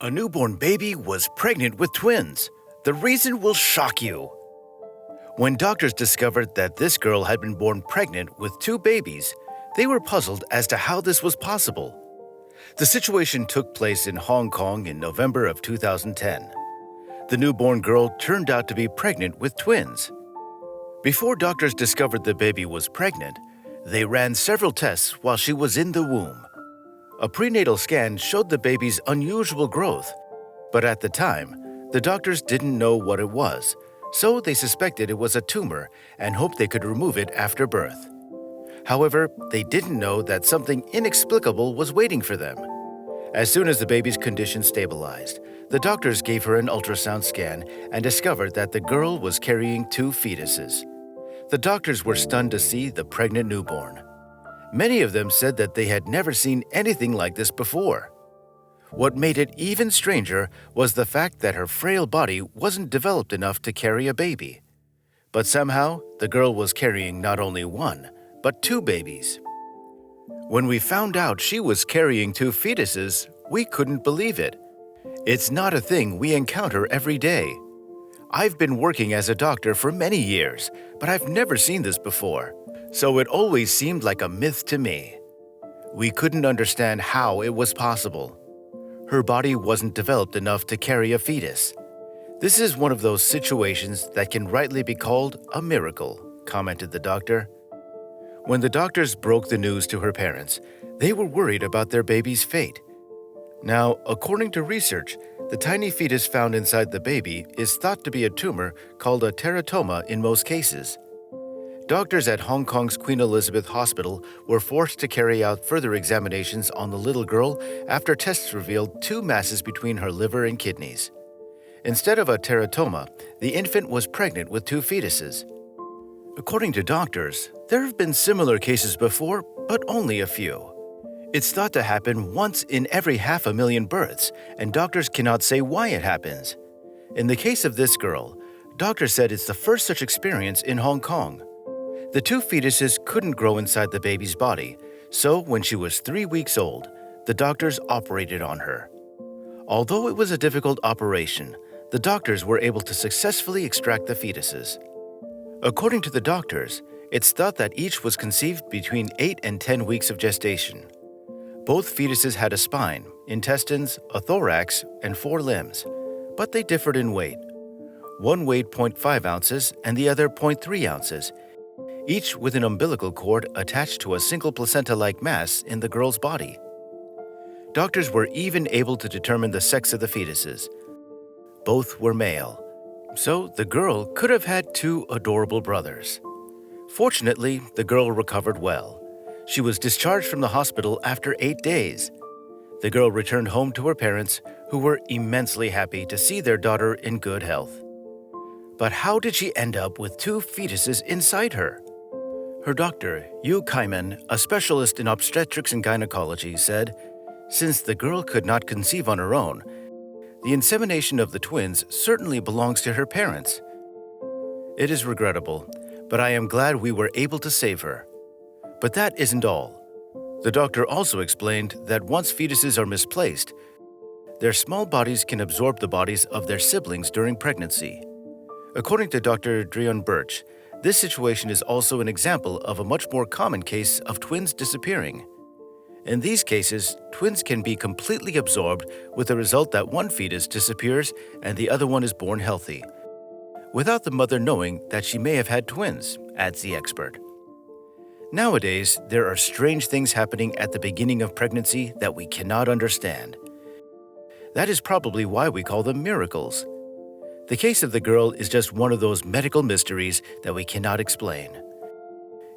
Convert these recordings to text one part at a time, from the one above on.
A newborn baby was pregnant with twins. The reason will shock you. When doctors discovered that this girl had been born pregnant with two babies, they were puzzled as to how this was possible. The situation took place in Hong Kong in November of 2010. The newborn girl turned out to be pregnant with twins. Before doctors discovered the baby was pregnant, they ran several tests while she was in the womb. A prenatal scan showed the baby's unusual growth, but at the time, the doctors didn't know what it was, so they suspected it was a tumor and hoped they could remove it after birth. However, they didn't know that something inexplicable was waiting for them. As soon as the baby's condition stabilized, the doctors gave her an ultrasound scan and discovered that the girl was carrying two fetuses. The doctors were stunned to see the pregnant newborn. Many of them said that they had never seen anything like this before. What made it even stranger was the fact that her frail body wasn't developed enough to carry a baby. But somehow, the girl was carrying not only one, but two babies. When we found out she was carrying two fetuses, we couldn't believe it. It's not a thing we encounter every day. I've been working as a doctor for many years, but I've never seen this before, so it always seemed like a myth to me. We couldn't understand how it was possible. Her body wasn't developed enough to carry a fetus. This is one of those situations that can rightly be called a miracle, commented the doctor. When the doctors broke the news to her parents, they were worried about their baby's fate. Now, according to research, the tiny fetus found inside the baby is thought to be a tumor called a teratoma in most cases. Doctors at Hong Kong's Queen Elizabeth Hospital were forced to carry out further examinations on the little girl after tests revealed two masses between her liver and kidneys. Instead of a teratoma, the infant was pregnant with two fetuses. According to doctors, there have been similar cases before, but only a few. It's thought to happen once in every 500,000 births, and doctors cannot say why it happens. In the case of this girl, doctors said it's the first such experience in Hong Kong. The two fetuses couldn't grow inside the baby's body, so when she was 3 weeks old, the doctors operated on her. Although it was a difficult operation, the doctors were able to successfully extract the fetuses. According to the doctors, it's thought that each was conceived between 8 and 10 weeks of gestation. Both fetuses had a spine, intestines, a thorax, and 4 limbs, but they differed in weight. One weighed 0.5 ounces and the other 0.3 ounces, each with an umbilical cord attached to a single placenta-like mass in the girl's body. Doctors were even able to determine the sex of the fetuses. Both were male, so the girl could have had two adorable brothers. Fortunately, the girl recovered well. She was discharged from the hospital after 8 days. The girl returned home to her parents, who were immensely happy to see their daughter in good health. But how did she end up with two fetuses inside her? Her doctor, Yu Kaiman, a specialist in obstetrics and gynecology, said, "Since the girl could not conceive on her own, the insemination of the twins certainly belongs to her parents. It is regrettable, but I am glad we were able to save her." But that isn't all. The doctor also explained that once fetuses are misplaced, their small bodies can absorb the bodies of their siblings during pregnancy. According to Dr. Dreon Birch, this situation is also an example of a much more common case of twins disappearing. In these cases, twins can be completely absorbed with the result that one fetus disappears and the other one is born healthy, without the mother knowing that she may have had twins, adds the expert. Nowadays, there are strange things happening at the beginning of pregnancy that we cannot understand. That is probably why we call them miracles. The case of the girl is just one of those medical mysteries that we cannot explain.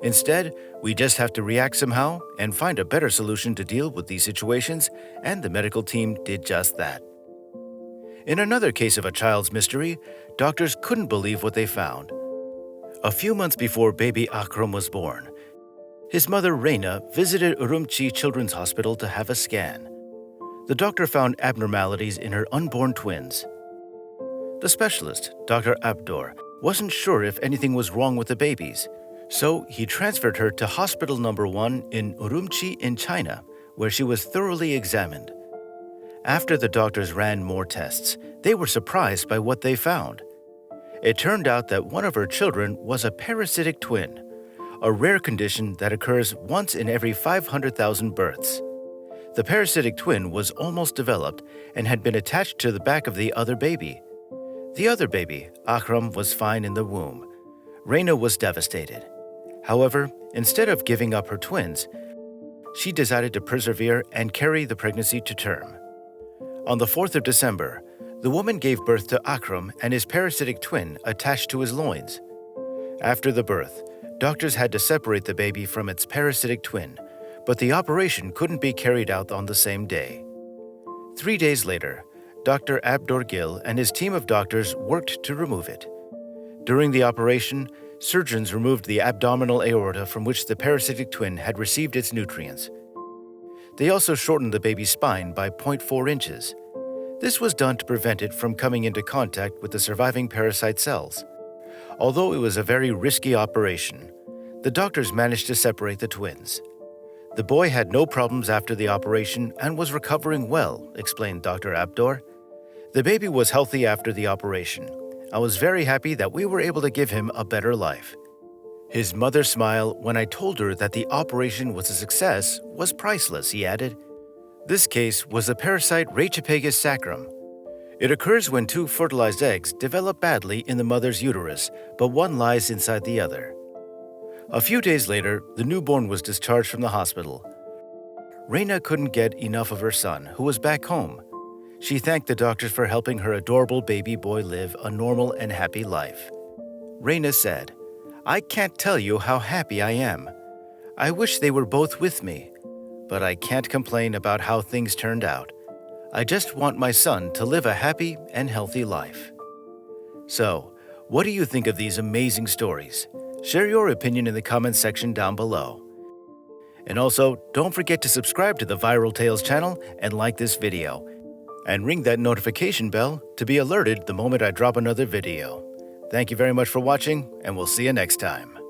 Instead, we just have to react somehow and find a better solution to deal with these situations, and the medical team did just that. In another case of a child's mystery, doctors couldn't believe what they found. A few months before baby Akram was born, his mother Reina visited Urumqi Children's Hospital to have a scan. The doctor found abnormalities in her unborn twins. The specialist, Dr. Abdur, wasn't sure if anything was wrong with the babies, so he transferred her to Hospital Number 1 in Urumqi in China, where she was thoroughly examined. After the doctors ran more tests, they were surprised by what they found. It turned out that one of her children was a parasitic twin, a rare condition that occurs once in every 500,000 births. The parasitic twin was almost developed and had been attached to the back of the other baby. The other baby, Akram, was fine in the womb. Reina was devastated. However, instead of giving up her twins, she decided to persevere and carry the pregnancy to term. On the 4th of December, the woman gave birth to Akram and his parasitic twin attached to his loins. After the birth, doctors had to separate the baby from its parasitic twin, but the operation couldn't be carried out on the same day. 3 days later, Dr. Abdur Gill and his team of doctors worked to remove it. During the operation, surgeons removed the abdominal aorta from which the parasitic twin had received its nutrients. They also shortened the baby's spine by 0.4 inches. This was done to prevent it from coming into contact with the surviving parasite cells. Although it was a very risky operation, the doctors managed to separate the twins. The boy had no problems after the operation and was recovering well, explained Dr. Abdur. The baby was healthy after the operation. I was very happy that we were able to give him a better life. His mother's smile when I told her that the operation was a success was priceless, he added. This case was the parasite Rachiphagus sacrum. It occurs when two fertilized eggs develop badly in the mother's uterus, but one lies inside the other. A few days later, the newborn was discharged from the hospital. Reina couldn't get enough of her son, who was back home. She thanked the doctors for helping her adorable baby boy live a normal and happy life. Reina said, "I can't tell you how happy I am. I wish they were both with me, but I can't complain about how things turned out. I just want my son to live a happy and healthy life." So, what do you think of these amazing stories? Share your opinion in the comments section down below. And also, don't forget to subscribe to the Viral Tales channel and like this video. And ring that notification bell to be alerted the moment I drop another video. Thank you very much for watching, and we'll see you next time.